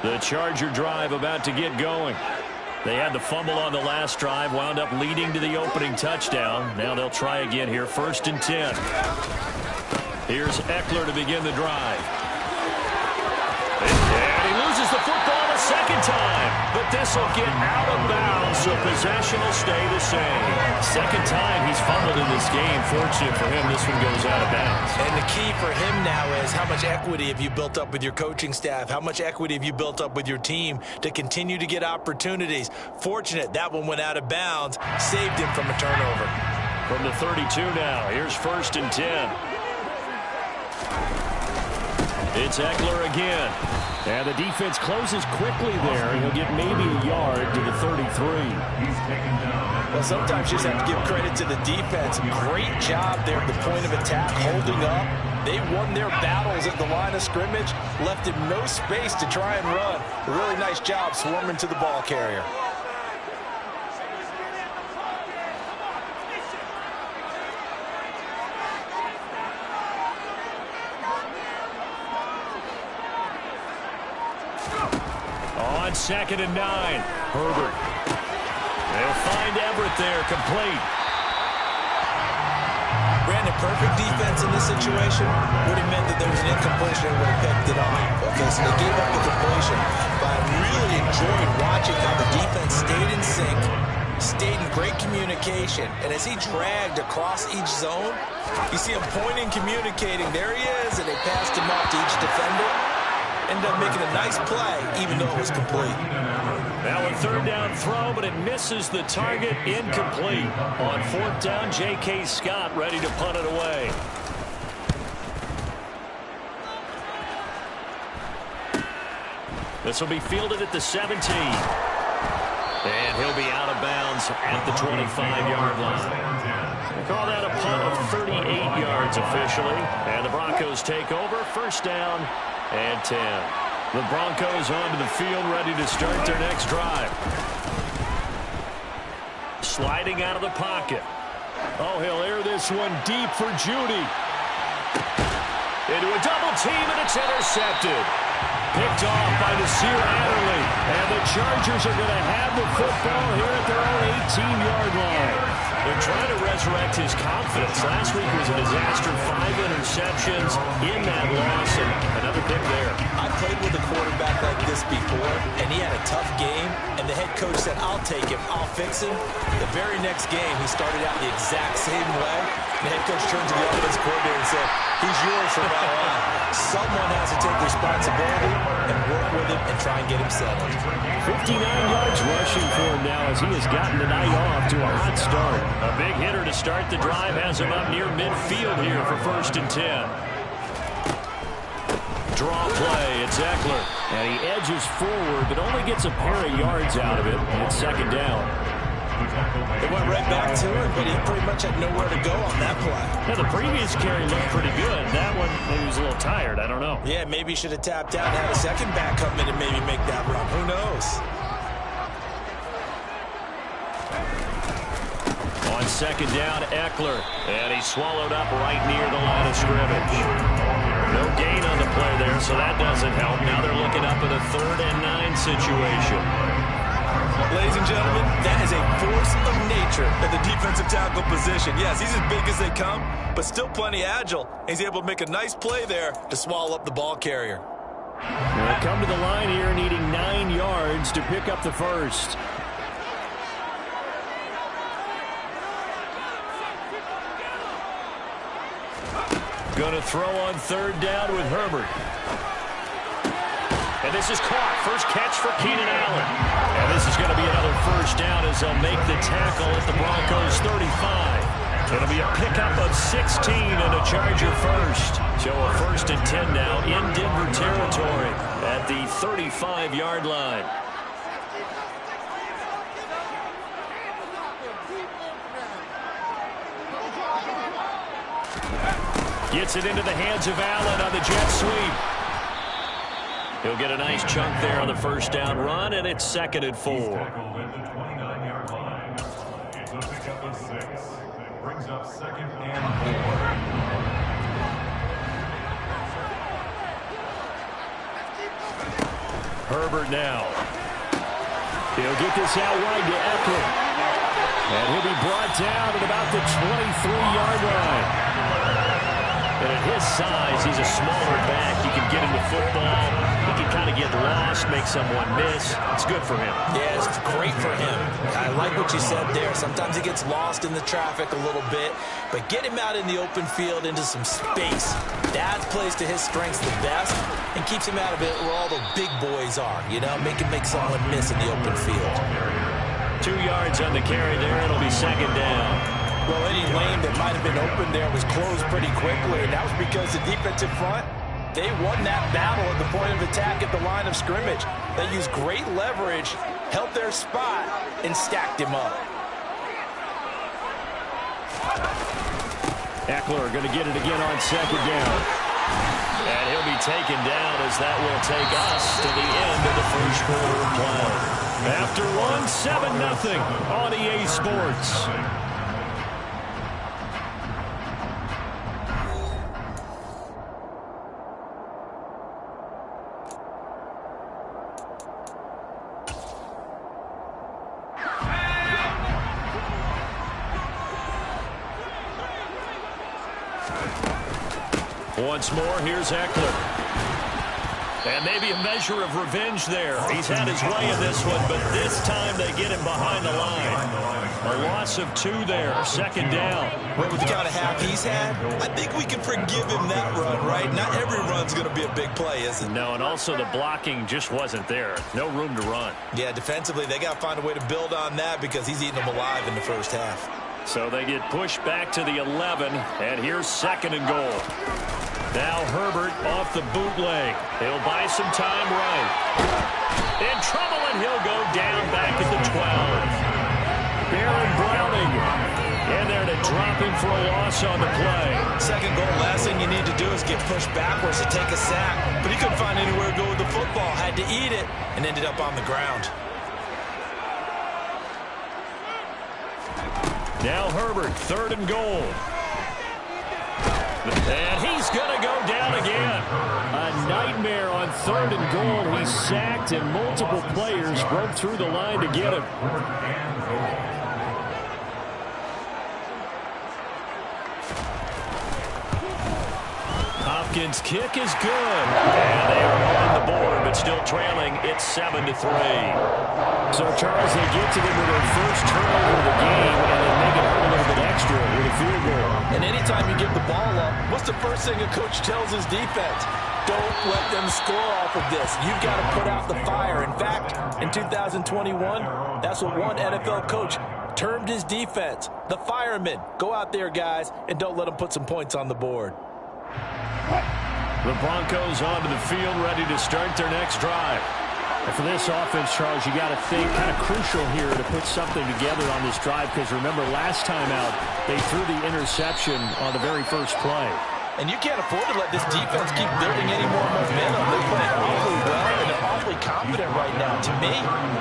The Charger drive about to get going. They had the fumble on the last drive, wound up leading to the opening touchdown. Now they'll try again here, 1st and 10. Here's Eckler to begin the drive. And he loses the football a second time. But this will get out of bounds, so possession will stay the same. Second time he's fumbled in this game. Fortunate for him, this one goes out of bounds. And the key for him now is how much equity have you built up with your coaching staff? How much equity have you built up with your team to continue to get opportunities? Fortunate that one went out of bounds, saved him from a turnover. From the 32 now, here's 1st and 10. It's Eckler again. And the defense closes quickly there. He'll get maybe a yard to the 33. Well, sometimes you just have to give credit to the defense. Great job there at the point of attack, holding up. They won their battles at the line of scrimmage, left him no space to try and run. A really nice job swarming to the ball carrier. On 2nd and 9, Herbert. They'll find Everett there, complete. Brandon, perfect defense in this situation would have meant that there was an incompletion and would have picked it off. Okay, so they gave up the completion. But I really enjoyed watching how the defense stayed in sync, stayed in great communication. And as he dragged across each zone, you see him pointing, communicating. There he is, and they passed him off to each defender. Ended up making a nice play, even though it was complete. Now a 3rd down throw, but it misses the target, incomplete. On 4th down, J.K. Scott ready to punt it away. This will be fielded at the 17. And he'll be out of bounds at the 25-yard line. They call that a punt of 38 yards officially. And the Broncos take over, 1st down and 10. The Broncos onto the field, ready to start their next drive. Sliding out of the pocket. Oh, he'll air this one deep for Judy. Into a double team, and it's intercepted. Picked off by Nasir Adderley. And the Chargers are going to have the football here at their own 18-yard line. They're trying to resurrect his confidence. Last week was a disaster. 5 interceptions in that loss, and another pick there. I played with a quarterback like this before, and he had a tough game, and the head coach said, I'll take him, I'll fix him. The very next game, he started out the exact same way. The head coach turned to the offensive coordinator and said, he's yours from now on. Someone has to take responsibility and work with him and try and get him settled. 59 yards rushing for him now as he has gotten the night off to a hot start. A big hitter to start the drive has him up near midfield here for 1st and 10. Draw play, it's Eckler. And he edges forward, but only gets a pair of yards out of it. And it's 2nd down. It went right back to him, but he pretty much had nowhere to go on that play. Now, the previous carry looked pretty good. That one, maybe he was a little tired. I don't know. Yeah, maybe he should have tapped out and had a second back come in and maybe make that run. Who knows? On 2nd down, Eckler. And he's swallowed up right near the line of scrimmage. No gain on the play there, so that doesn't help. Now they're looking up at a 3rd and 9 situation. Ladies and gentlemen, that is a force of nature at the defensive tackle position. Yes, he's as big as they come, but still plenty agile. He's able to make a nice play there to swallow up the ball carrier. They'll come to the line here needing 9 yards to pick up the first. Going to throw on 3rd down with Herbert. And this is caught. First catch for Keenan Allen. And this is going to be another 1st down as they'll make the tackle at the Broncos 35. It'll be a pickup of 16 and a Charger first. So a 1st and 10 now in Denver territory at the 35-yard line. Gets it into the hands of Allen on the jet sweep. He'll get a nice chunk there on the 1st down run, and it's 2nd and 4. It's a pickup of 6. Brings up 2nd and 4. Herbert now. He'll get this out wide to Eckler. And he'll be brought down at about the 23-yard line. And at his size, he's a smaller back. You can get him to football. He can kind of get lost, make someone miss. It's good for him. Yeah, it's great for him. I like what you said there. Sometimes he gets lost in the traffic a little bit, but get him out in the open field into some space. That plays to his strengths the best and keeps him out of it where all the big boys are. You know, make him make someone miss in the open field. 2 yards on the carry there. It'll be second down. Well, any lane that might have been open there was closed pretty quickly, and that was because the defensive front, they won that battle at the point of attack at the line of scrimmage. They used great leverage, held their spot, and stacked him up. Eckler going to get it again on second down. And he'll be taken down as that will take us to the end of the first quarter of play. After one, 7-0 on EA Sports. Once more, here's Eckler. And maybe a measure of revenge there. He's had his way in this one, but this time they get him behind the line. A loss of 2 there, second down. Well, with the kind of half he's had, I think we can forgive him that run, right? Not every run's going to be a big play, is it? No, and also the blocking just wasn't there. No room to run. Yeah, defensively, they got to find a way to build on that because he's eating them alive in the first half. So they get pushed back to the 11, and here's second and goal. Now Herbert off the bootleg. He'll buy some time right. In trouble, and he'll go down back at the 12. Baron Browning in there to drop him for a loss on the play. Second goal, last thing you need to do is get pushed backwards to take a sack. But he couldn't find anywhere to go with the football. Had to eat it and ended up on the ground. Now Herbert, third and goal. And he's going to go down again. A nightmare on third and goal. He's sacked, and multiple players broke through the line to get him. Hopkins' kick is good. And they are on the board, but still trailing. It's 7-3. So, Charles, they get to them with their first turnover of the game, and they make it a little bit extra with a field goal. And anytime you give the ball up, what's the first thing a coach tells his defense? Don't let them score off of this. You've got to put out the fire. In fact, in 2021, that's what one NFL coach termed his defense. The firemen. Go out there, guys, and don't let them put some points on the board. The Broncos onto the field, ready to start their next drive. And for this offense, Charles, you got to think kind of crucial here to put something together on this drive, because remember, last time out, they threw the interception on the very first play. And you can't afford to let this defense keep building any more momentum. They're playing awfully well, and they're awfully confident right now. To me,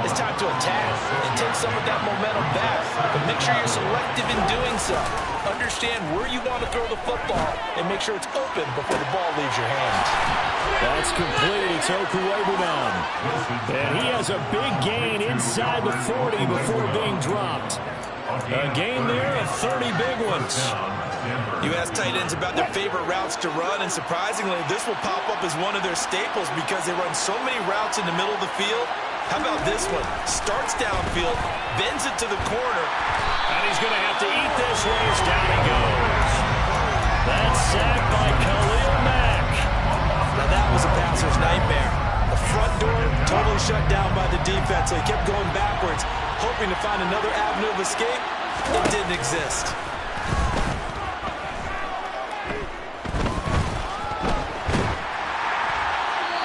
it's time to attack and take some of that momentum back. But make sure you're selective in doing so. Understand where you want to throw the football and make sure it's open before the ball leaves your hands. That's complete. It's Okuegbunam. And he has a big gain inside the 40 before being dropped. A gain there of 30 big ones. You ask tight ends about their favorite routes to run, and surprisingly, this will pop up as one of their staples because they run so many routes in the middle of the field. How about this one? Starts downfield, bends it to the corner. And he's going to have to eat this one as down he goes. That's sacked by Khalil Mack. Now that was a passer's nightmare. The front door totally shut down by the defense, so he kept going backwards, hoping to find another avenue of escape. It didn't exist.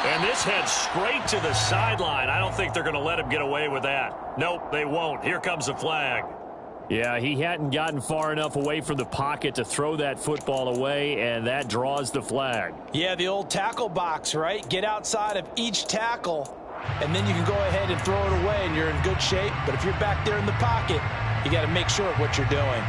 And this heads straight to the sideline. I don't think they're going to let him get away with that. Nope, they won't. Here comes the flag. Yeah, he hadn't gotten far enough away from the pocket to throw that football away, and that draws the flag. Yeah, the old tackle box, right? Get outside of each tackle, and then you can go ahead and throw it away, and you're in good shape. But if you're back there in the pocket, you got to make sure of what you're doing.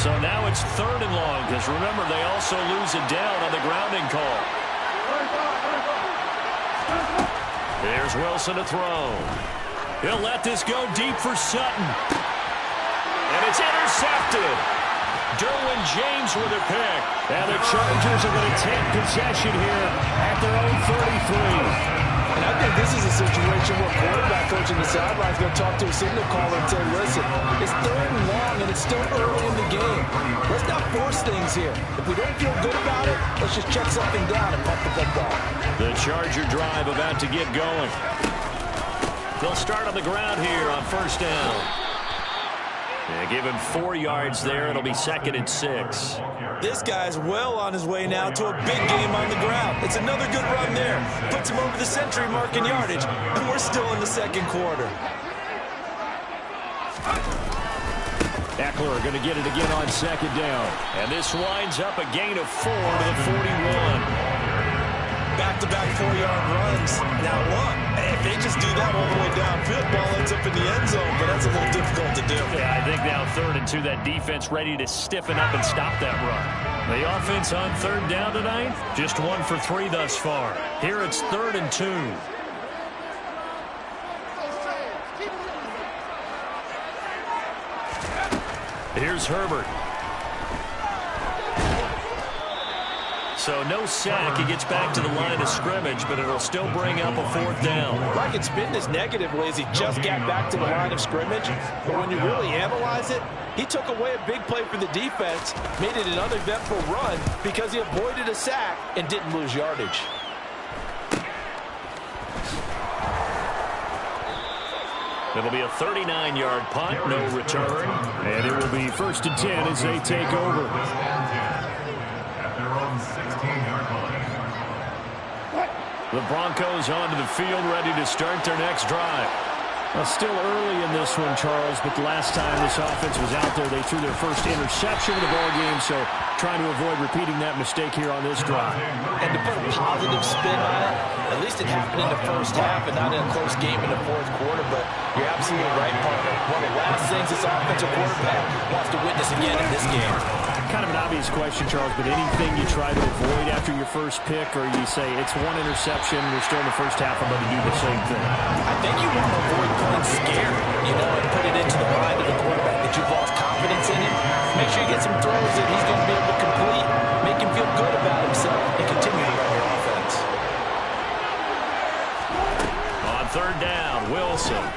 So now it's 3rd and long, because remember, they also lose it down on the grounding call. There's Wilson to throw. He'll let this go deep for Sutton. And it's intercepted. Derwin James with a pick. And the Chargers are going to take possession here at their own 33. And I think this is a situation where quarterback coach in the sideline is going to talk to a signal caller and say, listen, it's 3rd and long and it's still early in the game. Let's not force things here. If we don't feel good about it, let's just check something down and pump the football. The Charger drive about to get going. They'll start on the ground here on 1st down. Yeah, give him 4 yards there. It'll be 2nd and 6. This guy's well on his way now to a big game on the ground. It's another good run there. Puts him over the century mark in yardage, and we're still in the 2nd quarter. Eckler going to get it again on 2nd down. And this winds up a gain of 4 to the 41. Back-to-back 4-yard runs. Now look, if they just do that all the way downfield, ball ends up in the end zone, but that's a little difficult to do. Yeah, I think now 3rd and 2, that defense ready to stiffen up and stop that run. The offense on 3rd down tonight, just 1 for 3 thus far. Here it's 3rd and 2. Here's Herbert. So no sack. He gets back to the line of scrimmage, but it'll still bring up a 4th down. I can spin this negatively as he just got back to the line of scrimmage. But when you really analyze it, he took away a big play for the defense, made it an uneventful run because he avoided a sack and didn't lose yardage. It'll be a 39-yard punt, no return. And it will be 1st and 10 as they take over. The Broncos onto the field, ready to start their next drive. Well, still early in this one, Charles, but the last time this offense was out there, they threw their first interception of the ball game, so trying to avoid repeating that mistake here on this drive. And to put a positive spin on it, at least it happened in the 1st half and not in a close game in the 4th quarter, but you're absolutely right, partner. One of the last things this offensive quarterback wants to witness again in this game. Kind of an obvious question, Charles, but anything you try to avoid after your first pick, or you say it's 1 interception, we're still in the 1st half, I'm going to do the same thing? I think you want to avoid playing scared, and put it into the mind of the quarterback that you've lost confidence in him. Make sure you get some throws that he's going to be able to complete, make him feel good about himself, and continue to run your offense. On 3rd down, Wilson.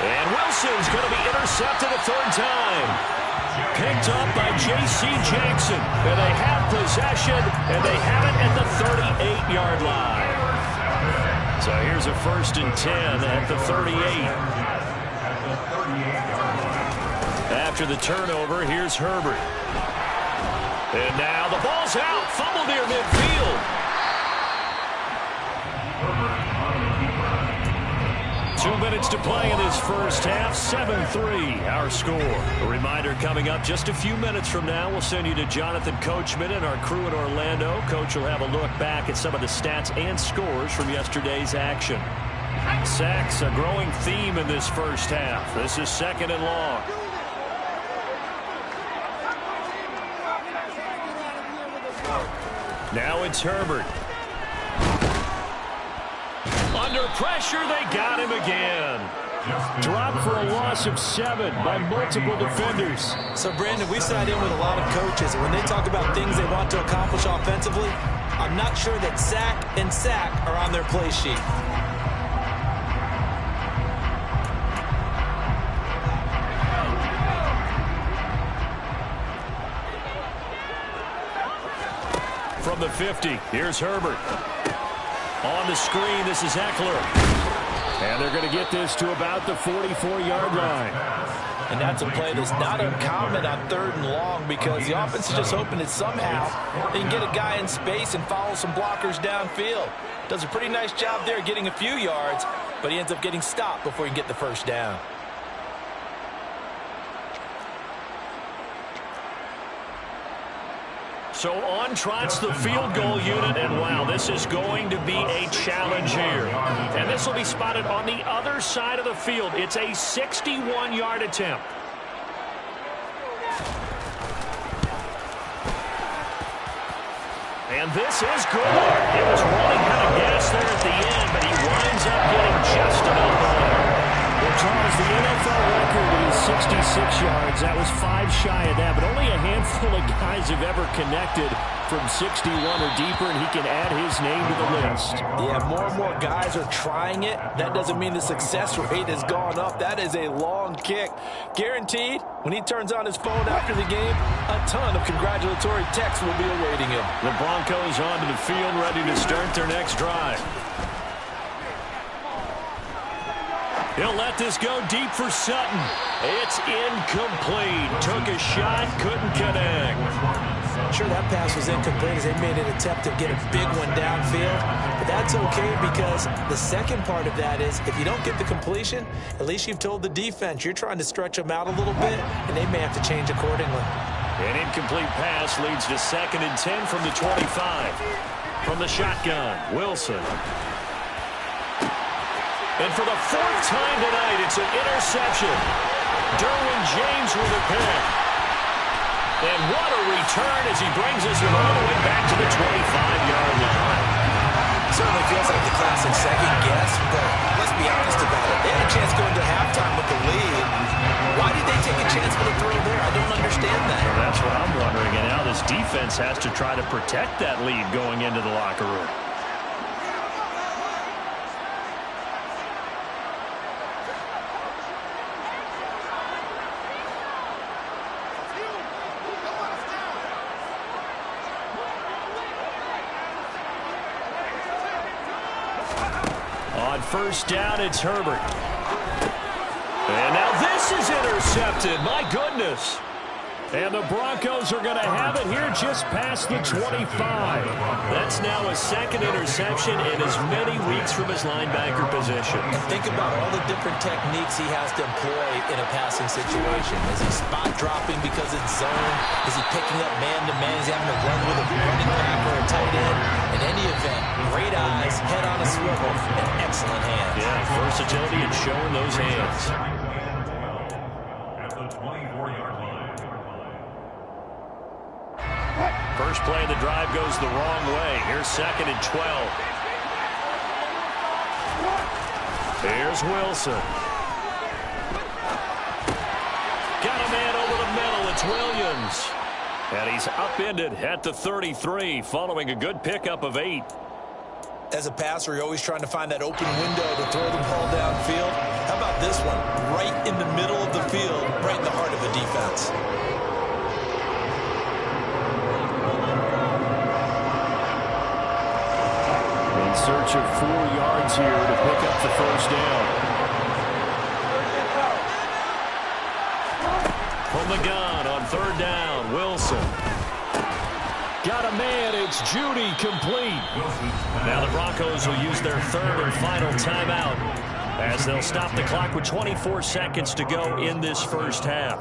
And Wilson's going to be intercepted a 3rd time. Picked up by J.C. Jackson. And they have possession, and they have it at the 38-yard line. So here's a 1st and 10 at the 38. After the turnover, here's Herbert. And now the ball's out. Fumble near midfield. 2 minutes to play in this 1st half. 7-3 our score. A reminder coming up just a few minutes from now. We'll send you to Jonathan Coachman and our crew in Orlando. Coach will have a look back at some of the stats and scores from yesterday's action. Sacks, a growing theme in this 1st half. This is 2nd and long. Now it's Herbert. Under pressure, they got him again. Dropped for a loss of 7 by multiple defenders. So, Brandon, we sat in with a lot of coaches, and when they talk about things they want to accomplish offensively, I'm not sure that sack and sack are on their play sheet. From the 50, here's Herbert. On the screen, this is Eckler. And they're going to get this to about the 44-yard line. And that's a play that's not uncommon on 3rd and long because the offense is just hoping that somehow they can get a guy in space and follow some blockers downfield. Does a pretty nice job there getting a few yards, but he ends up getting stopped before he can get the 1st down. So on trots the field goal unit, and wow, this is going to be a challenge here. And this will be spotted on the other side of the field. It's a 61-yard attempt. And this is good. It was running out of gas there at the end, but he winds up getting just about the line. Well, Charles, the NFL record is 66 yards. That was 5 shy of that, but only a handful of guys have ever connected from 61 or deeper, and he can add his name to the list. Yeah, more and more guys are trying it. That doesn't mean the success rate has gone up. That is a long kick. Guaranteed, when he turns on his phone after the game, a ton of congratulatory texts will be awaiting him. The Broncos onto the field, ready to start their next drive. He'll let this go deep for Sutton. It's incomplete. Took a shot, couldn't connect. Sure, that pass was incomplete as they made an attempt to get a big one downfield. But that's okay because the second part of that is if you don't get the completion, at least you've told the defense you're trying to stretch them out a little bit, and they may have to change accordingly. An incomplete pass leads to 2nd and 10 from the 25. From the shotgun, Wilson. And for the 4th time tonight, it's an interception. Derwin James with a pick. And what a return as he brings this one all the way back to the 25-yard line. Certainly feels like the classic second guess, but let's be honest about it. They had a chance going to halftime with the lead. Why did they take a chance for the throw there? I don't understand that. Well, that's what I'm wondering. And now this defense has to try to protect that lead going into the locker room. On 1st down, it's Herbert. And now this is intercepted. My goodness. And the Broncos are going to have it here just past the 25. That's now a 2nd interception in as many weeks from his linebacker position. And think about all the different techniques he has to employ in a passing situation. Is he spot dropping because it's zone? Is he picking up man-to-man? Is he having to run with a running back or a tight end? In any event, great eyes, head on a swivel, and excellent hands. Yeah, versatility and showing those hands. At the 24-yard line. First play of the drive goes the wrong way. Here's 2nd and 12. Here's Wilson. Got a man over the middle. It's Williams. And he's upended at the 33 following a good pickup of 8. As a passer, you're always trying to find that open window to throw the ball downfield. How about this one? Right in the middle of the field, right in the heart of the defense. In search of 4 yards here to pick up the 1st down. From the gun on 3rd down, Wilson. Got a man, it's Judy, complete. Now the Broncos will use their 3rd and final timeout as they'll stop the clock with 24 seconds to go in this first half.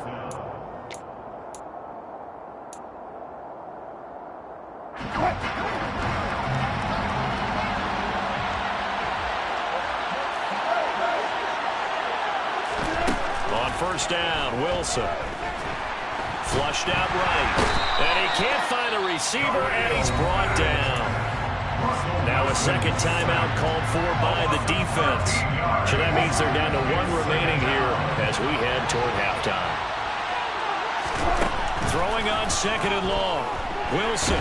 On 1st down, Wilson. Flushed out right. And he can't find a receiver, and he's brought down. Now a 2nd timeout called for by the defense. So that means they're down to 1 remaining here as we head toward halftime. Throwing on 2nd and long. Wilson.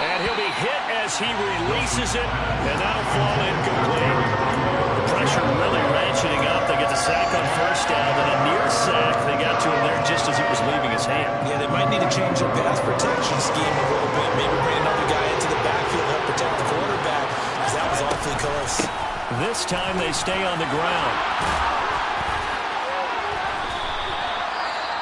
And he'll be hit as he releases it, and that'll fall incomplete. The pressure really ratcheting up. They get the sack on 1st down, and a near sack. They got to him there just as it was leaving his hand. Yeah, they might need to change their pass protection scheme a little bit. Maybe bring another guy into the backfield to help protect the quarterback, because that was awfully close. This time they stay on the ground.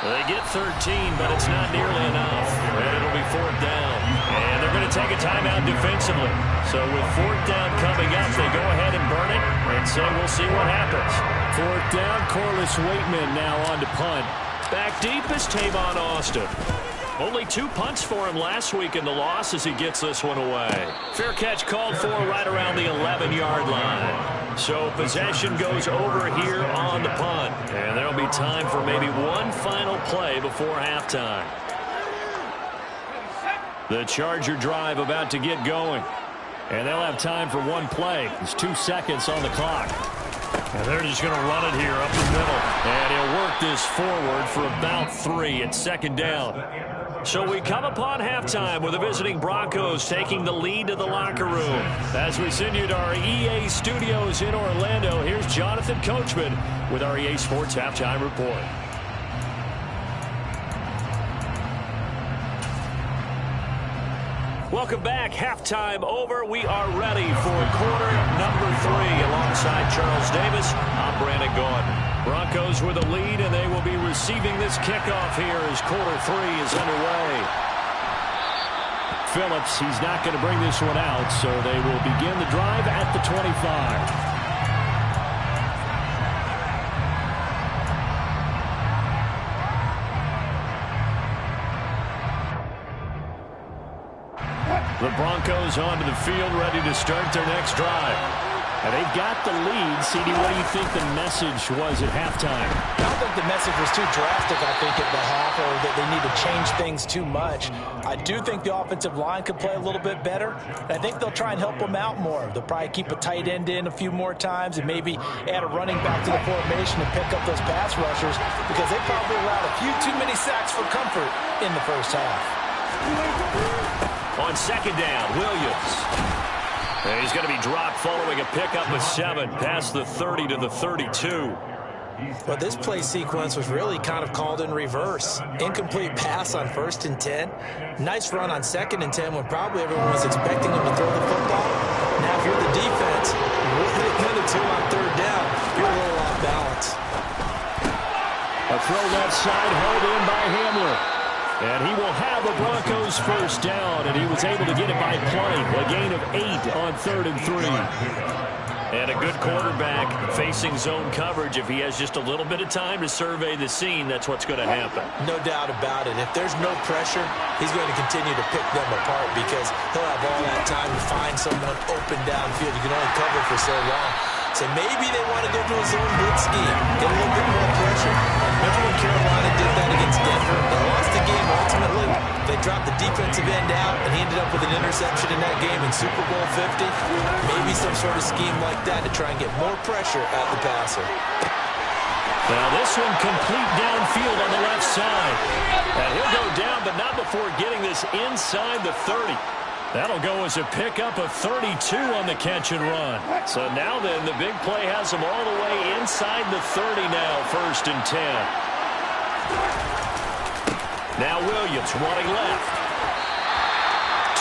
They get 13, but it's not nearly enough. And it'll be 4th down. And they're going to take a timeout defensively. So with 4th down coming up, they go ahead and burn it and say we'll see what happens. 4th down, Corliss Waitman now on to punt. Back deep is Tavon Austin. Only 2 punts for him last week in the loss as he gets this one away. Fair catch called for right around the 11-yard line. So possession goes over here on the punt. And there'll be time for maybe one final play before halftime. The Charger drive about to get going. And they'll have time for one play. There's 2 seconds on the clock. And they're just going to run it here up the middle. And he'll work this forward for about 3 at second down. So we come upon halftime with the visiting Broncos taking the lead to the locker room. As we send you to our EA studios in Orlando, here's Jonathan Coachman with our EA Sports Halftime Report. Welcome back. Halftime over. We are ready for quarter number 3. Alongside Charles Davis, I'm Brandon Gaudin. Broncos with a lead, and they will be receiving this kickoff here as quarter 3 is underway. Phillips, he's not going to bring this one out, so they will begin the drive at the 25. The Broncos onto the field, ready to start their next drive. And they've got the lead. CD, what do you think the message was at halftime? I don't think the message was too drastic, I think, at the half, or that they need to change things too much. I do think the offensive line could play a little bit better. And I think they'll try and help them out more. They'll probably keep a tight end in a few more times and maybe add a running back to the formation and pick up those pass rushers, because they probably allowed a few too many sacks for comfort in the first half. On second down, Williams. And he's going to be dropped following a pickup of 7 past the 30 to the 32. Well, this play sequence was really kind of called in reverse. Incomplete pass on 1st and 10. Nice run on 2nd and 10 when probably everyone was expecting him to throw the football. Now, if you're the defense, what are they going to do on 3rd down? You're a little off balance. A throw left side, held in by Hamler. And he will have the Broncos first down, and he was able to get it by play. A gain of 8 on 3rd and 3. And a good quarterback facing zone coverage. If he has just a little bit of time to survey the scene, that's what's going to happen. No doubt about it. If there's no pressure, he's going to continue to pick them apart, because he'll have all that time to find someone open downfield. You can only cover for so long. So maybe they want to go to a zone blitz scheme, get a little bit more pressure. Remember when Carolina did that against Denver? They lost the game ultimately. They dropped the defensive end out, and he ended up with an interception in that game in Super Bowl 50. Maybe some sort of scheme like that to try and get more pressure at the passer. Now this one complete downfield on the left side. And he'll go down, but not before getting this inside the 30. That'll go as a pickup of 32 on the catch and run. So now then, the big play has him all the way inside the 30 now, 1st and 10. Now Williams running left.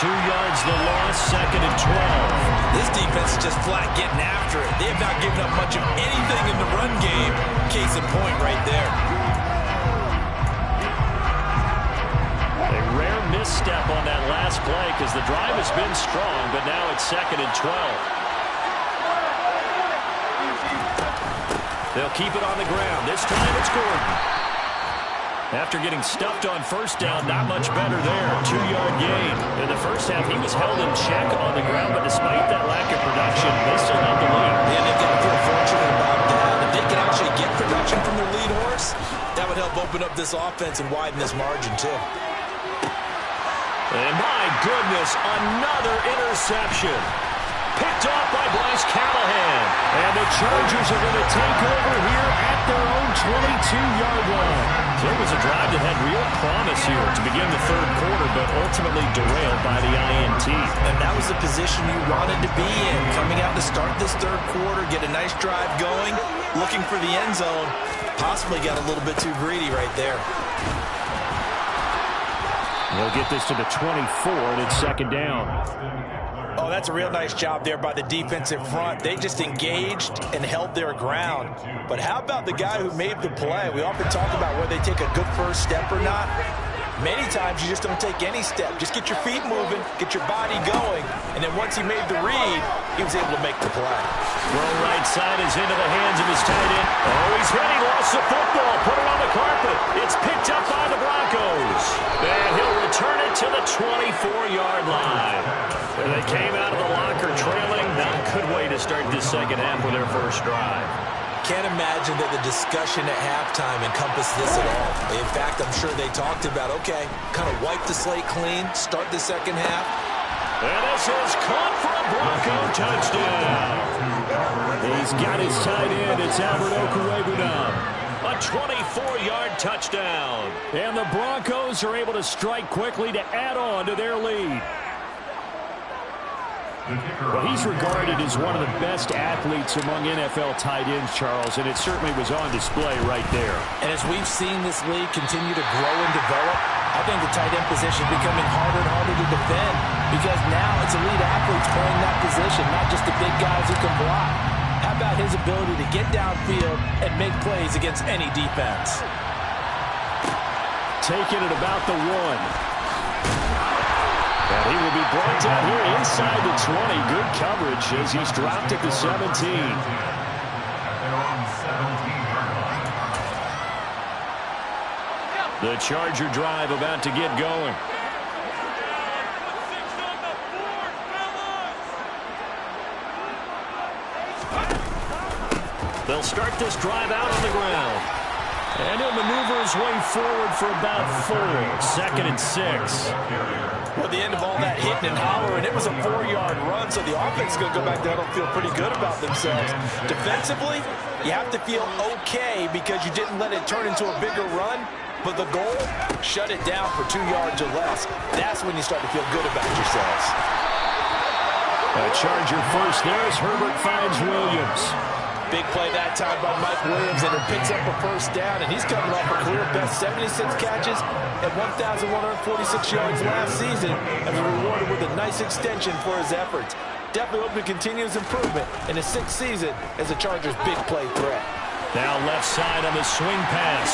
2 yards the loss, 2nd and 12. This defense is just flat getting after it. They have not given up much of anything in the run game. Case in point right there. A rare misstep on that last play, because the drive has been strong, but now it's 2nd and 12. They'll keep it on the ground. This time it's Gordon. After getting stuffed on 1st down, not much better there. 2-yard gain. In the first half, he was held in check on the ground, but despite that lack of production, they still have the lead. Yeah, they've got to feel fortunate about that. If they can actually get production from their lead horse, that would help open up this offense and widen this margin, too. And my goodness, another interception. Picked off by Bryce Callahan. And the Chargers are going to take over here at their own 22-yard line. So it was a drive that had real promise here to begin the 3rd quarter, but ultimately derailed by the INT. And that was the position you wanted to be in. Coming out to start this 3rd quarter, get a nice drive going, looking for the end zone. Possibly got a little bit too greedy right there. They'll get this to the 24, and it's 2nd down. Oh, that's a real nice job there by the defensive front. They just engaged and held their ground. But how about the guy who made the play? We often talk about whether they take a good first step or not. Many times you just don't take any step. Just get your feet moving, get your body going, and then once he made the read, he was able to make the play. Throw right side is into the hands of his tight end. Oh, he's ready, lost the football, put it on the carpet. It's picked up by the Broncos. And he'll return it to the 24-yard line. Where they came out of the locker trailing. Not a good way to start this second half with their first drive. can't imagine that the discussion at halftime encompassed this at all. In fact, I'm sure they talked about, okay, kind of wipe the slate clean, start the second half. And this is caught for a Bronco touchdown. He's got his tight end. It's Albert Okwuegbunam. A 24-yard touchdown. And the Broncos are able to strike quickly to add on to their lead. Well, he's regarded as one of the best athletes among NFL tight ends, Charles, and it certainly was on display right there. And as we've seen this league continue to grow and develop, I think the tight end position is becoming harder and harder to defend because now it's elite athletes playing that position, not just the big guys who can block. How about his ability to get downfield and make plays against any defense? Taking it about the 1. And he will be brought down here inside the 20. Good coverage as he's dropped at the 17. The Charger drive about to get going. They'll start this drive out on the ground. And he'll maneuver his way forward for about 4. 2nd and 6. Well, at the end of all that hitting and hollering, it was a 4-yard run, so the offense is going to go back down and feel pretty good about themselves. Defensively, you have to feel okay because you didn't let it turn into a bigger run, but the goal, shut it down for 2 yards or less. That's when you start to feel good about yourselves. A Charger first there as Herbert finds Williams. Big play that time by Mike Williams, and it picks up a first down, and he's coming off a career-best 76 catches and 1,146 yards last season and was rewarded with a nice extension for his efforts. Definitely hoping to continue his improvement in his 6th season as a Chargers' big play threat. Now left side on the swing pass.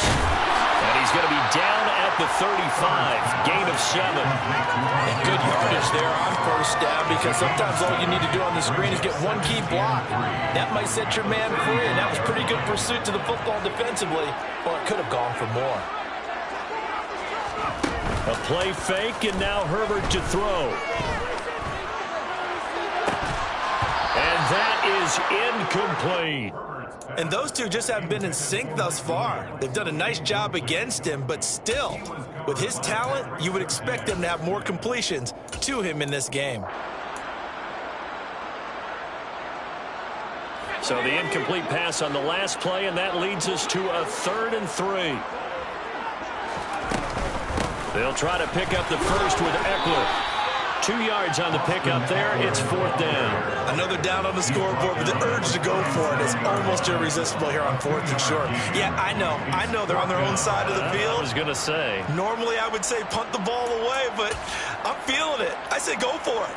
And he's going to be down at the 35. Gain of 7. And good yardage there on first down because sometimes all you need to do on the screen is get one key block. That might set your man free, and that was pretty good pursuit to the football defensively, or it could have gone for more. A play fake, and now Herbert to throw. And that is incomplete. And those two just haven't been in sync thus far. They've done a nice job against him, but still, with his talent, you would expect them to have more completions to him in this game. So the incomplete pass on the last play, and that leads us to a 3rd and 3. They'll try to pick up the first with Eckler. 2 yards on the pickup there. It's 4th down. Another down on the scoreboard, but the urge to go for it is almost irresistible here on 4th and short. Yeah, I know they're on their own side of the field. I was going to say. Normally I would say punt the ball away, but I'm feeling it. I say go for it.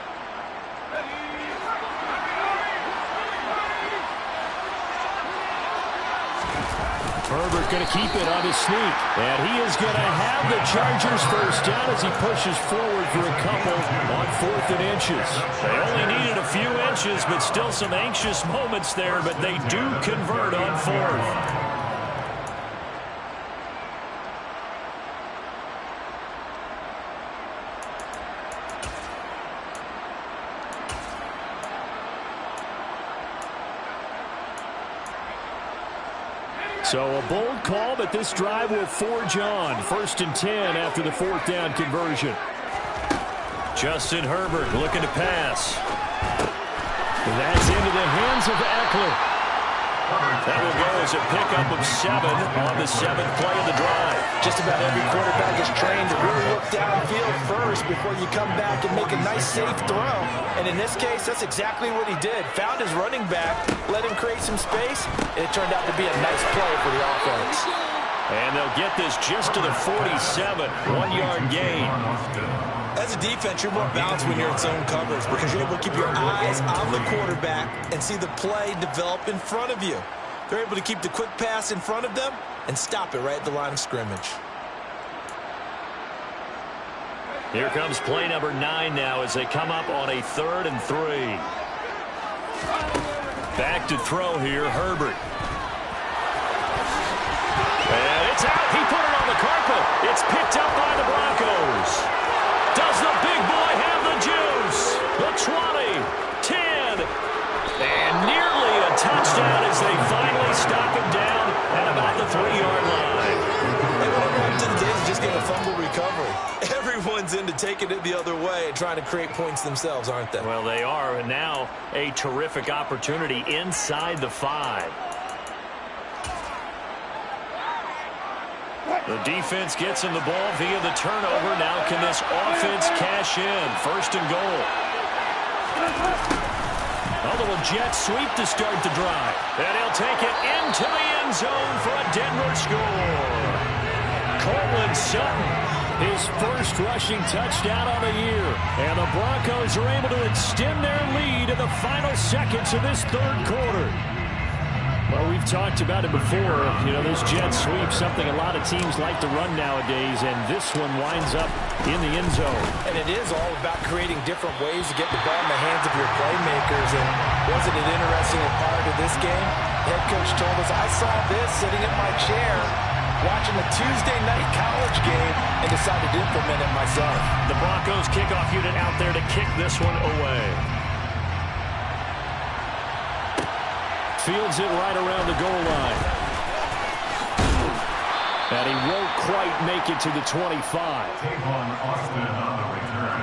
Herbert going to keep it on his sneak. And he is going to have the Chargers first down as he pushes forward for a couple on 4th and inches. They only needed a few inches, but still some anxious moments there, but they do convert on 4th. So a bold call, but this drive will forge on. 1st and 10 after the 4th down conversion. Justin Herbert looking to pass. That's into the hands of Eckler. That will go as a pickup of 7 on the 7th play of the drive. Just about every quarterback is trained to really look downfield first before you come back and make a nice, safe throw. And in this case, that's exactly what he did. Found his running back, let him create some space, and it turned out to be a nice play for the offense. And they'll get this just to the 47, 1-yard gain. As a defense, you're more balanced when you're in zone coverage because you're able to keep your eyes on the quarterback and see the play develop in front of you. They're able to keep the quick pass in front of them and stop it right at the line of scrimmage. Here comes play number 9 now as they come up on a 3rd and 3. Back to throw here, Herbert. And it's out. He put it on the carpet. It's picked up by the Broncos. Does the big boy have the juice? The 20, 10, and nearly a touchdown as they finally stop 3-yard line. Hey, whatever happened to the days of just getting a fumble recovery? Everyone's into taking it the other way and trying to create points themselves, aren't they? Well, they are, and now a terrific opportunity inside the 5. The defense gets him the ball via the turnover. Now can this offense cash in? 1st and goal. A little jet sweep to start the drive. And he'll take it into the end zone for a Denver score. Courtland Sutton, his first rushing touchdown of the year. And the Broncos are able to extend their lead in the final seconds of this 3rd quarter. Well, we've talked about it before. You know, this jet sweep, something a lot of teams like to run nowadays, and this one winds up in the end zone. And it is all about creating different ways to get the ball in the hands of your playmakers. And wasn't it interesting as part of this game? Head coach told us, I saw this sitting in my chair watching a Tuesday night college game and decided to implement it myself. The Broncos kickoff unit out there to kick this one away. Fields it right around the goal line. And he won't quite make it to the 25. Tavon Austin on the return.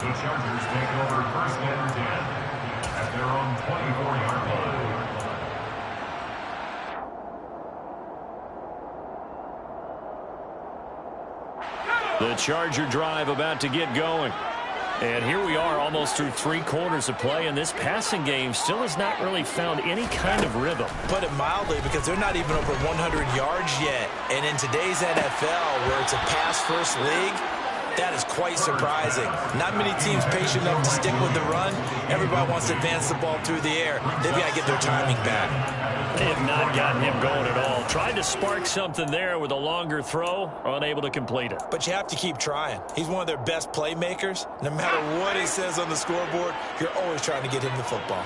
The Chargers take over 1st and 10 at their own 24-yard line. The Charger drive about to get going. And here we are almost through 3 quarters of play, and this passing game still has not really found any kind of rhythm. Put it mildly, because they're not even over 100 yards yet. And in today's NFL, where it's a pass-first league, that is quite surprising. Not many teams patient enough to stick with the run. Everybody wants to advance the ball through the air. They've got to get their timing back. They have not gotten him going at all. Tried to spark something there with a longer throw, unable to complete it. But you have to keep trying. He's one of their best playmakers. No matter what he says on the scoreboard, you're always trying to get him the football.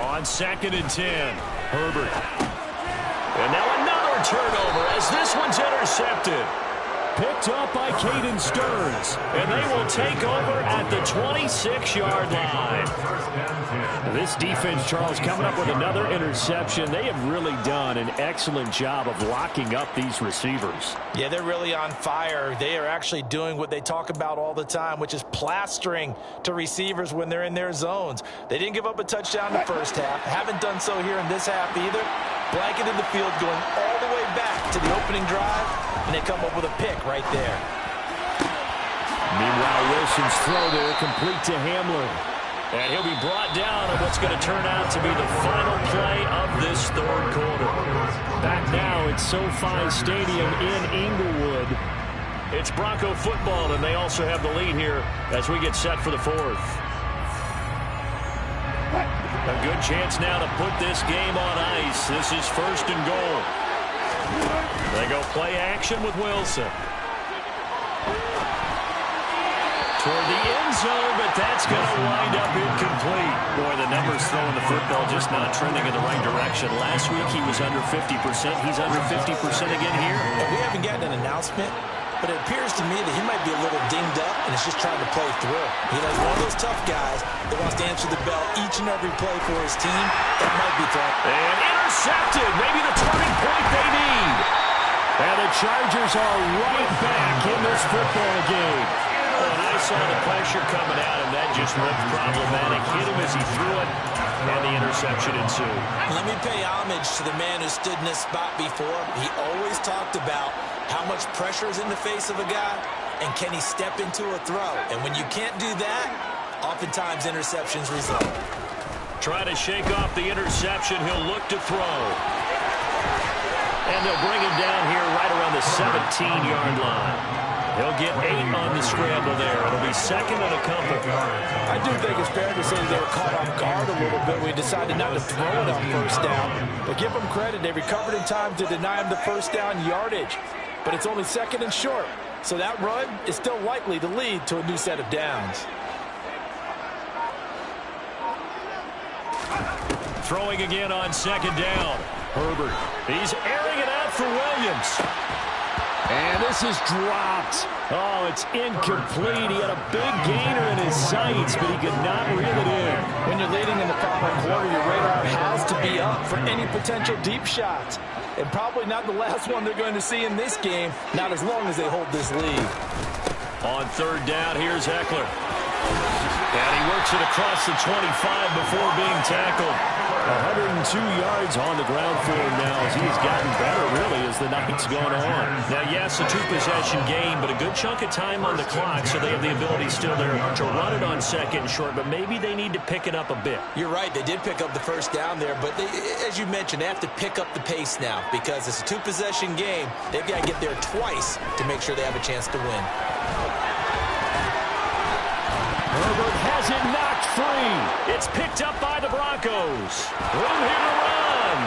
On 2nd and 10, Herbert. And now another turnover as this one's intercepted. Picked up by Caden Stearns. And they will take over at the 26-yard line. This defense, Charles, coming up with another interception. They have really done an excellent job of locking up these receivers. Yeah, they're really on fire. They are actually doing what they talk about all the time, which is plastering to receivers when they're in their zones. They didn't give up a touchdown in the first half. Haven't done so here in this half either. Blanketed the field, going all the way back to the opening drive, and they come up with a pick right there. Meanwhile, Wilson's throw there complete to Hamlin. And he'll be brought down on what's going to turn out to be the final play of this 3rd quarter. Back now at SoFi Stadium in Inglewood. It's Bronco football, and they also have the lead here as we get set for the 4th. A good chance now to put this game on ice. This is 1st and goal. They go play action with Wilson. Toward the end zone, but that's going to wind up incomplete. Boy, the numbers throwing the football just not trending in the right direction. Last week he was under 50%. He's under 50% again here. And we haven't gotten an announcement, but it appears to me that he might be a little dinged up and is just trying to play through. You know, he's one of those tough guys that wants to answer the bell each and every play for his team. That might be tough. And intercepted. Maybe the turning point they need. And the Chargers are right back in this football game. And I saw the pressure coming out, and that just looked problematic. Hit him as he threw it, and the interception ensued. Let me pay homage to the man who stood in this spot before. He always talked about how much pressure is in the face of a guy, and can he step into a throw. And when you can't do that, oftentimes interceptions result. Try to shake off the interception. He'll look to throw. And they'll bring him down here right around the 17-yard line. He'll get 8 on the scramble there. It'll be 2nd and a couple. I do think it's fair to say they were caught off guard a little bit. We decided not to throw it on 1st down. But give them credit. They recovered in time to deny him the 1st down yardage. But it's only 2nd and short. So that run is still likely to lead to a new set of downs. Throwing again on 2nd down. Herbert. He's airing it out for Williams. And this is dropped. Oh, it's incomplete. He had a big gainer in his sights, but he could not reel it in. When you're leading in the final quarter, your radar has to be up for any potential deep shots. And probably not the last one they're going to see in this game, not as long as they hold this lead. On third down, here's Eckler. And he works it across the 25 before being tackled. 102 yards on the ground for him now as he's gotten better, really, as the night's gone on. Now, yes, a two-possession game, but a good chunk of time on the clock, so they have the ability still there to run it on second and short, but maybe they need to pick it up a bit. You're right. They did pick up the first down there, but as you mentioned, they have to pick up the pace now because it's a two-possession game. They've got to get there twice to make sure they have a chance to win. Herbert has it knocked free. It's picked up by the Broncos. Room here to run.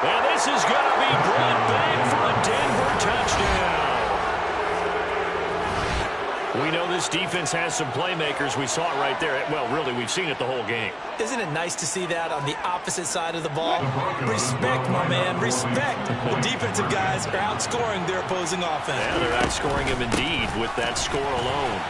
And this is going to be brought back for a Denver touchdown. We know this defense has some playmakers. We saw it right there. Well, really, we've seen it the whole game. Isn't it nice to see that on the opposite side of the ball? Respect, my man, respect. The defensive guys are outscoring their opposing offense. Yeah, they're outscoring him indeed with that score alone.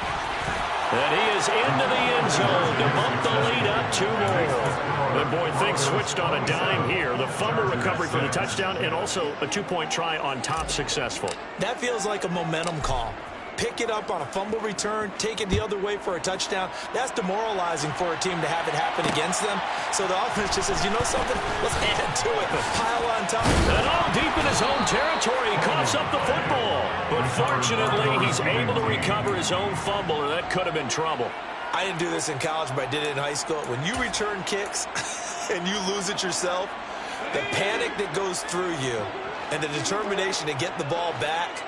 And he is into the end zone to bump the lead up 2 more. And boy, things switched on a dime here. The fumble recovery for the touchdown and also a 2-point try on top successful. That feels like a momentum call. Pick it up on a fumble return, take it the other way for a touchdown. That's demoralizing for a team to have it happen against them. So the offense just says, you know something? Let's add to it. Pile on top. And all deep in his own territory, he coughs up the football. But fortunately, he's able to recover his own fumble, or that could have been trouble. I didn't do this in college, but I did it in high school. When you return kicks and you lose it yourself, the panic that goes through you and the determination to get the ball back,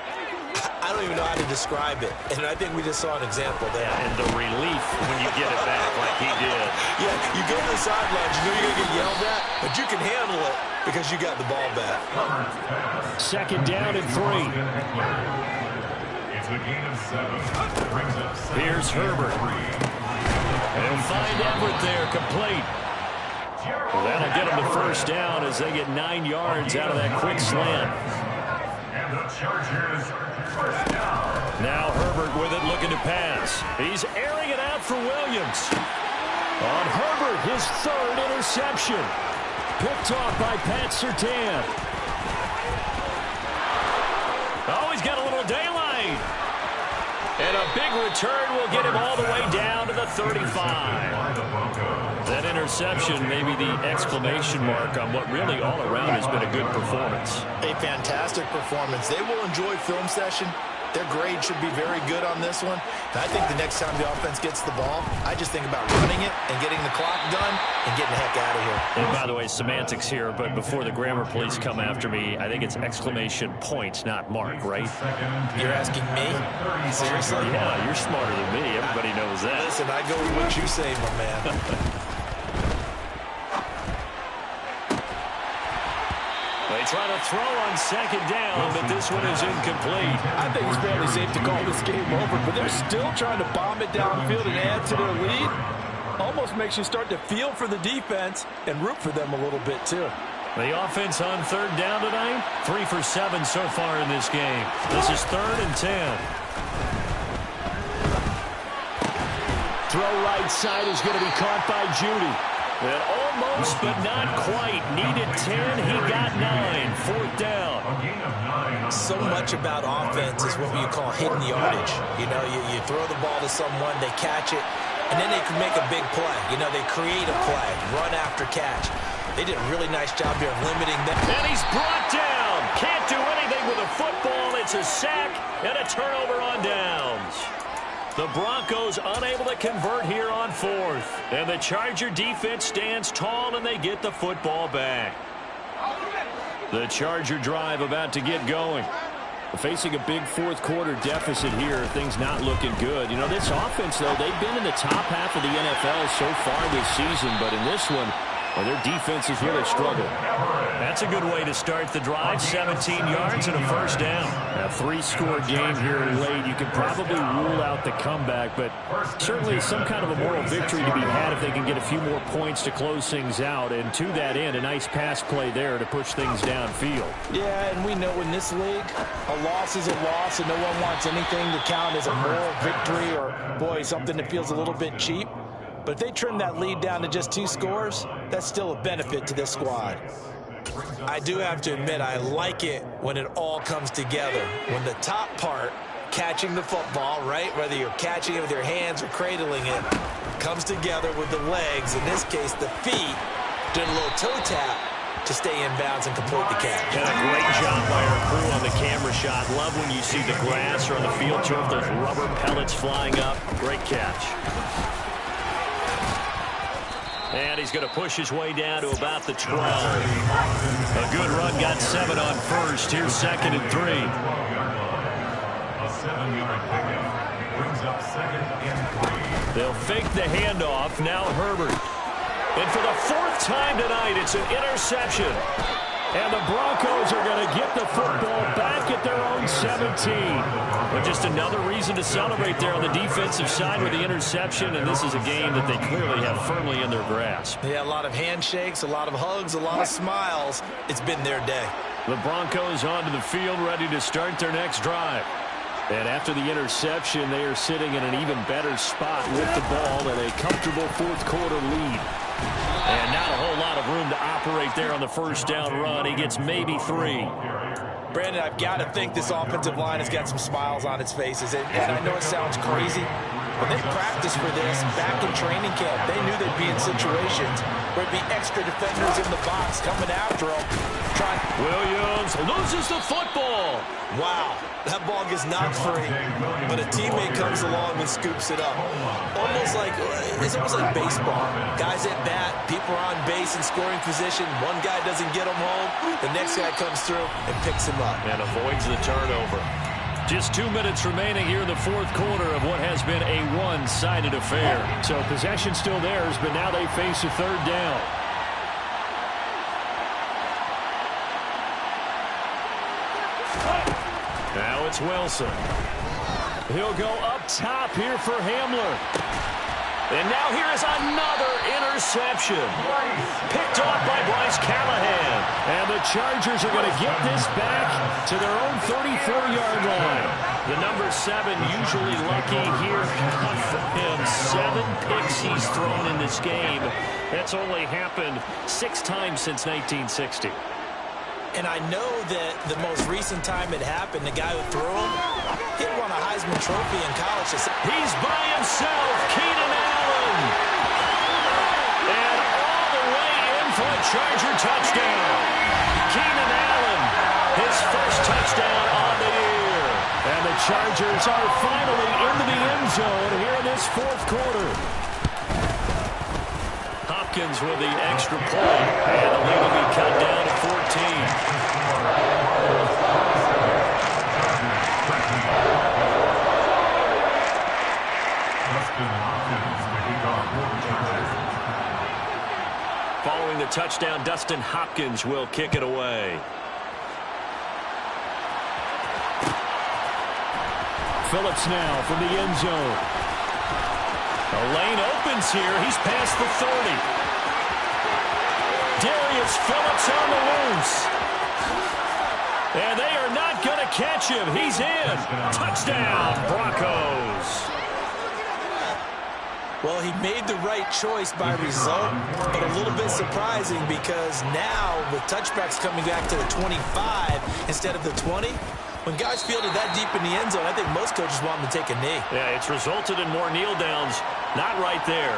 I don't even know how to describe it. And I think we just saw an example there. Yeah, and the relief when you get it back like he did. Yeah, you go to the sidelines, you know you're going to get yelled at, but you can handle it because you got the ball back. Second down and 3. It's a gain of 7. Brings up 7. Here's Herbert. They'll find Everett there, complete. Well, that'll get him the first down as they get 9 yards out of that quick slant. And the Chargers first down. Now Herbert with it, looking to pass. He's airing it out for Williams. On Herbert, his 3rd interception. Picked off by Pat Surtain. Oh, he's got a little daylight. And a big return will get him all the way down to the 35. That interception may be the exclamation mark on what really all around has been a good performance. A fantastic performance. They will enjoy film session. Their grade should be very good on this one. And I think the next time the offense gets the ball, I just think about running it and getting the clock done and getting the heck out of here. And by the way, semantics here, but before the grammar police come after me, I think it's exclamation point, not mark, right? You're asking me? Seriously? Yeah, you're smarter than me. Everybody knows that. Listen, I go with what you say, my man. They try to throw on second down, but this one is incomplete. I think it's fairly safe to call this game over, but they're still trying to bomb it downfield and add to their lead. Almost makes you start to feel for the defense and root for them a little bit, too. The offense on third down tonight, 3 for 7 so far in this game. This is 3rd and 10. Throw right side is going to be caught by Judy. And almost, but not quite. Needed 10. He got 9. 4th down. So much about offense is what you call hidden yardage. You know, you throw the ball to someone, they catch it, and then they can make a big play. You know, they create a play, run after catch. They did a really nice job here of limiting them. And he's brought down. Can't do anything with a football. It's a sack and a turnover on downs. The Broncos unable to convert here on 4th. And the Charger defense stands tall, and they get the football back. The Charger drive about to get going. Facing a big 4th quarter deficit here, things not looking good. You know, this offense, though, they've been in the top half of the NFL so far this season, but in this one, well, their defense has really struggled. That's a good way to start the drive. 17 yards and a first down. A 3-score game here late. You can probably rule out the comeback, but certainly some kind of a moral victory to be had if they can get a few more points to close things out. And to that end, a nice pass play there to push things downfield. Yeah, and we know in this league, a loss is a loss, and no one wants anything to count as a moral victory or, boy, something that feels a little bit cheap. But if they trim that lead down to just 2 scores, that's still a benefit to this squad. I do have to admit, I like it when it all comes together. When the top part, catching the football, right, whether you're catching it with your hands or cradling it, comes together with the legs, in this case the feet, doing a little toe tap to stay in bounds and complete the catch. And a great job by our crew on the camera shot. Love when you see the grass or on the field turf, those rubber pellets flying up. Great catch. And he's going to push his way down to about the 12. A good run, got 7 on first. Here's 2nd and 3. A 7-yard pickup brings up 2nd and 3. They'll fake the handoff. Now Herbert. And for the 4th time tonight, it's an interception. And the Broncos are going to get the football back at their own 17. But just another reason to celebrate there on the defensive side with the interception. And this is a game that they clearly have firmly in their grasp. Yeah, a lot of handshakes, a lot of hugs, a lot of smiles. It's been their day. The Broncos onto the field, ready to start their next drive. And after the interception, they are sitting in an even better spot with the ball and a comfortable 4th quarter lead. And not a whole lot of room to operate there on the first down run. He gets maybe 3. Brandon, I've got to think this offensive line has got some smiles on its faces. And I know it sounds crazy, but they practiced for this back in training camp. They knew they'd be in situations where it'd be extra defenders in the box coming after them. Williams loses the football. Wow, that ball gets knocked free, but a teammate comes along and scoops it up. It's almost like baseball. Guys at bat, people are on base in scoring position. One guy doesn't get him home. The next guy comes through and picks him up. And avoids the turnover. Just 2 minutes remaining here in the 4th quarter of what has been a one-sided affair. So possession still theirs, but now they face a 3rd down. Now it's Wilson. He'll go up top here for Hamler. And now here is another interception. Picked off by Bryce Callahan. And the Chargers are going to get this back to their own 34-yard line. The number 7 usually lucky here for him. 7 picks he's thrown in this game. That's only happened 6 times since 1960. And I know that the most recent time it happened, the guy who threw him, he won a Heisman Trophy in college. He's by himself, Keenan Allen. And all the way in for a Charger touchdown. Keenan Allen, his first touchdown on the year. And the Chargers are finally into the end zone here in this 4th quarter. Hopkins with the extra point, and the lead will be cut down to 14. Following the touchdown, Dustin Hopkins will kick it away. Phillips now from the end zone. The lane opens here. He's past the 30. Darius Phillips on the loose. And they are not going to catch him. He's in. Touchdown, Broncos. Well, he made the right choice by result, but a little bit surprising because now with touchbacks coming back to the 25 instead of the 20, when guys fielded that deep in the end zone, I think most coaches want them to take a knee. Yeah, it's resulted in more kneel downs. Not right there.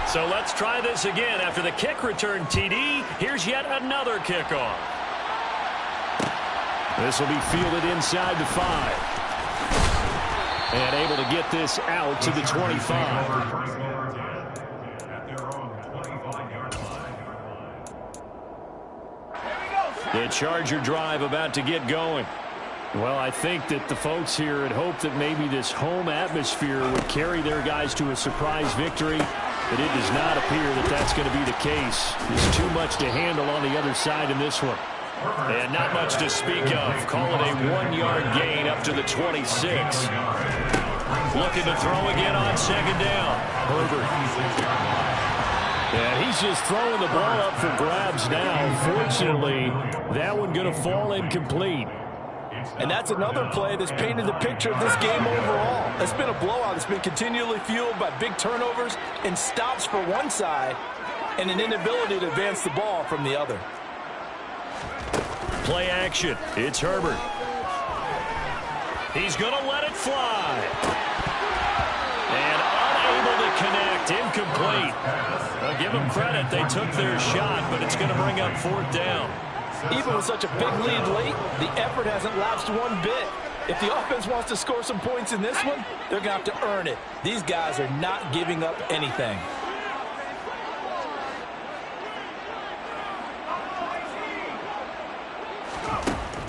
So let's try this again. After the kick return TD, here's yet another kickoff. This will be fielded inside the 5. And able to get this out to the 25. The Charger drive about to get going. Well, I think that the folks here had hoped that maybe this home atmosphere would carry their guys to a surprise victory, but it does not appear that that's going to be the case. There's too much to handle on the other side in this one. And not much to speak of. Call it a 1-yard gain up to the 26. Looking to throw again on 2nd down. Herbert. Yeah, he's just throwing the ball up for grabs now. Fortunately, that one going to fall incomplete. And that's another play that's painted the picture of this game overall. It's been a blowout. It's been continually fueled by big turnovers and stops for one side and an inability to advance the ball from the other. Play action. It's Herbert. He's going to let it fly. And unable to connect. Incomplete. I'll give them credit. They took their shot, but it's going to bring up 4th down. Even with such a big lead late, the effort hasn't lapsed one bit. If the offense wants to score some points in this one, they're going to have to earn it. These guys are not giving up anything.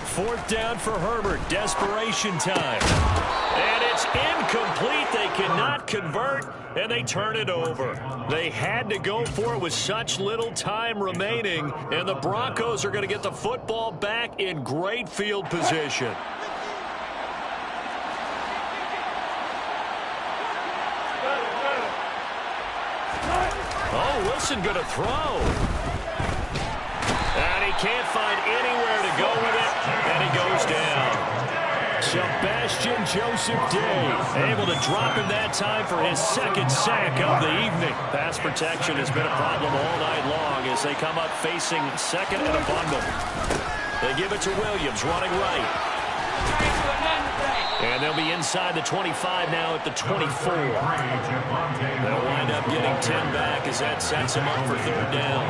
Fourth down for Herbert. Desperation time. And it's incomplete. They cannot convert, and they turn it over. They had to go for it with such little time remaining, and the Broncos are going to get the football back in great field position. Oh, Wilson going to throw. And he can't find anywhere to go with it, and he goes down. Sebastian Joseph-Day able to drop in that time for his 2nd sack of the evening. Pass protection has been a problem all night long as they come up facing 2nd and a bundle. They give it to Williams running right. And they'll be inside the 25 now at the 24. They'll wind up getting 10 back as that sets them up for 3rd down.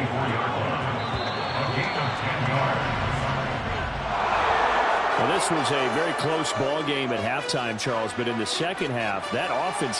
Well, this was a very close ball game at halftime, Charles, but in the second half, that offense